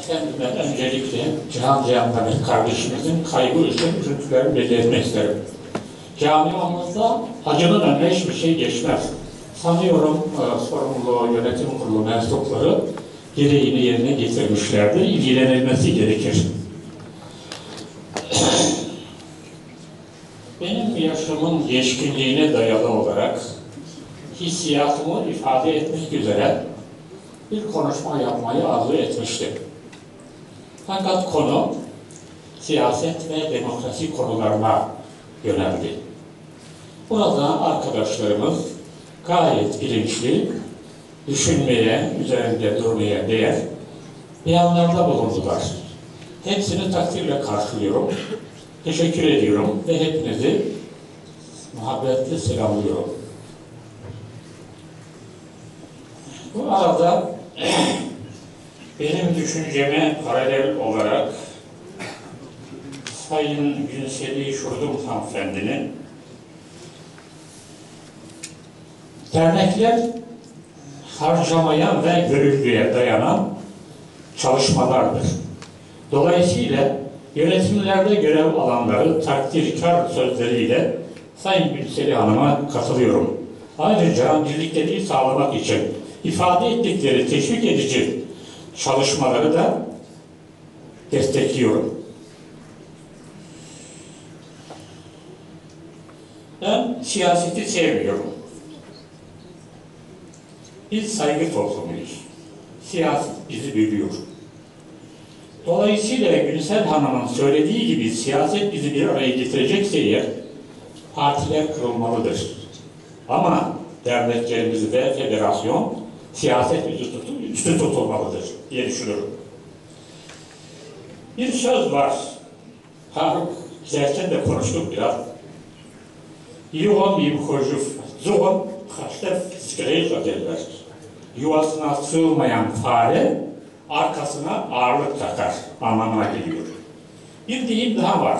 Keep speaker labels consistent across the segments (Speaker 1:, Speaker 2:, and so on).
Speaker 1: Kendime öncelikle Cihan kardeşimizin kaybı için üzüntülerimi belirtmek isterim. Camiamızda acının önüne hiçbir şey geçmez. Sanıyorum sorumlu yönetim kurulu mensupları gereğini yerine getirmişlerdir. İlgilenilmesi gerekir. Benim yaşımın geçkinliğine dayalı olarak hissiyatımı ifade etmek üzere bir konuşma yapmayı arzu etmiştim. Fakat konu siyaset ve demokrasi konularına yöneldi. Burada arkadaşlarımız gayet bilinçli, düşünmeye, üzerinde durmaya değer beyanlarda bulundular. Hepsini takdirle karşılıyorum. Teşekkür ediyorum ve hepinizi muhabbetle selamlıyorum. Bu arada benim düşünceme paralel olarak Sayın Günseli Şurdum hanımefendinin dernekler harcamaya ve gönüllüye dayanan çalışmalardır. Dolayısıyla yönetimlerde görev alanları takdirkar sözleriyle Sayın Günseli Hanım'a katılıyorum. Ayrıca birlikteliği sağlamak için ifade ettikleri teşvik edici çalışmaları da destekliyorum. Ben siyaseti sevmiyorum. Biz saygı toplumuyuz. Siyaset bizi bölüyor. Dolayısıyla Günsel Hanım'ın söylediği gibi siyaset bizi bir araya getirecekse eğer partiler kırılmalıdır. Ama derneklerimiz ve federasyon siyaset üstü tutulmalıdır diye düşünüyorum. Bir söz var. Faruk giderken de konuştuk biraz. Yuvan gibi koşuf, zuvan kaçta fiskireyse derler. Yuvasına sığmayan fare arkasına ağırlık takar anlamına geliyor. Bir deyim daha var.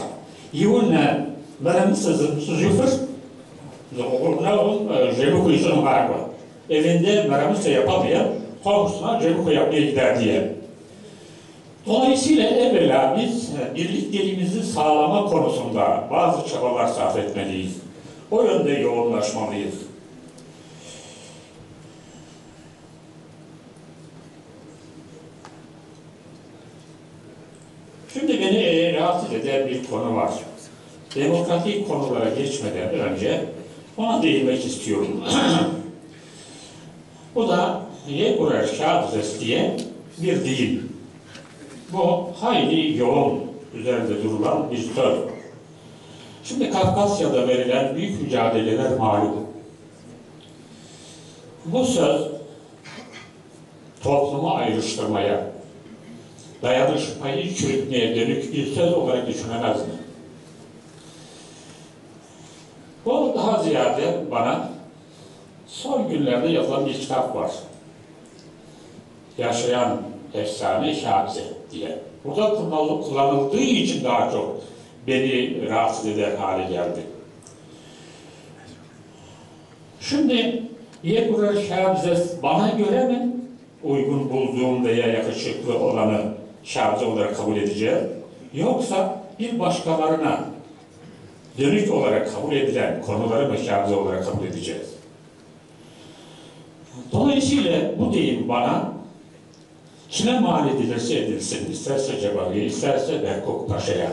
Speaker 1: Yuvunla benim sızım süzüfür, zuğurna jemukuyusun var mı? Evinde meramızla yapamayan komşusuna cemuk yapmaya gider diye. Dolayısıyla evvela biz birlikteliğimizi sağlama konusunda bazı çabalar sarf etmeliyiz. O yönde yoğunlaşmalıyız. Şimdi beni rahatsız eden bir konu var. Demokratik konulara geçmeden önce ona değinmek istiyorum. Bu da Yekurer Şadızes diye bir deyim. Bu hayli yoğun üzerinde durulan bir söz. Şimdi Kafkasya'da verilen büyük mücadeleler malum. Bu söz toplumu ayrıştırmaya, dayanışmayı çürütmeye dönük bir söz olarak düşünemez mi? Bu daha ziyade bana son günlerde yazılan bir kitap var. Yaşayan Efsane Şabize diye. Burada kullanıldığı için daha çok beni rahatsız eder hale geldi. Şimdi Yekurer Şabize bana göre mi uygun bulduğum veya yakışıklı olanı Şabize olarak kabul edeceğim? Yoksa bir başkalarına dönük olarak kabul edilen konuları mı Şabize olarak kabul edeceğiz? Dolayısıyla bu deyim bana kime mal edilirse edilsin, isterse Cebali'ye, isterse Berkok Paşa'ya,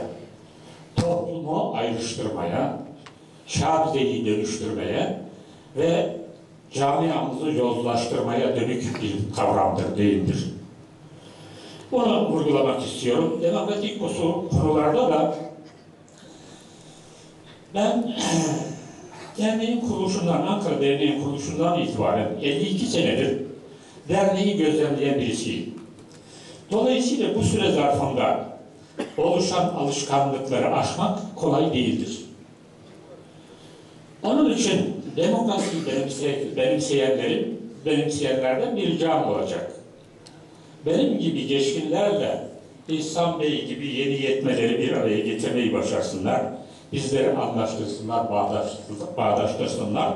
Speaker 1: toplumu ayrıştırmaya, Şabize'yi dönüştürmeye ve camiamızı yozlaştırmaya dönük bir kavramdır, değildir. Bunu vurgulamak istiyorum. Demokratik konularda da ben derneğin kuruluşundan, Ankara Derneği'nin kuruluşundan itibaren 52 senedir derneği gözlemleyen birisiyim. Dolayısıyla bu süre zarfında oluşan alışkanlıkları aşmak kolay değildir. Onun için demokrasiyi benimseyenlerden bir ricam olacak. Benim gibi geçkinlerle İhsan Bey gibi yeni yetmeleri bir araya getirmeyi başarsınlar. Bizleri anlaştırsınlar, bağdaştırsınlar.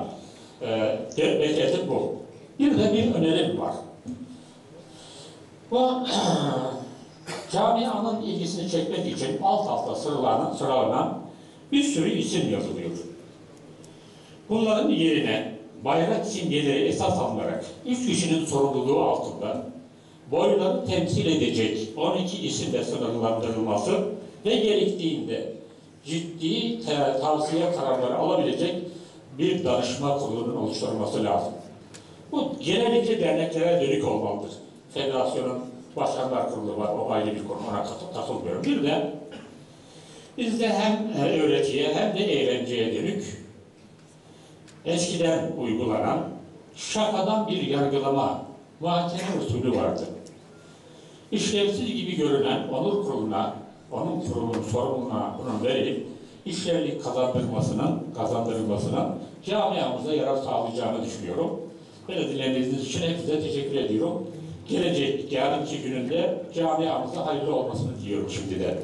Speaker 1: Bekledim bu. Bir de bir önerim var. Bu camianın ilgisini çekmek için alt alta sıralanan bir sürü isim yazılıyor. Bunların yerine bayrak simgeleri esas alınarak 3 kişinin sorumluluğu altında boyları temsil edecek 12 isimle sınırlandırılması ve gerektiğinde ciddi tavsiye kararları alabilecek bir danışma kurulunun oluşturulması lazım. Bu genellikle derneklere dönük olmalıdır. Federasyonun başkanlar kurulu var, o ayrı bir konu, ona katılmıyorum. Bir de bizde hem öğretiye hem de eğlenceye dönük eskiden uygulanan şakadan bir yargılama, muhakeme usulü vardı. İşlevsiz gibi görünen onur kuruluna, onun kurulunun sorumluluğuna bunun verilip işlevlik kazandırılmasının camiamıza yarar sağlayacağını düşünüyorum. Beni dinlediğiniz için hepinize teşekkür ediyorum. Yarınki gününde camiamıza hayırlı olmasını diliyorum şimdiden.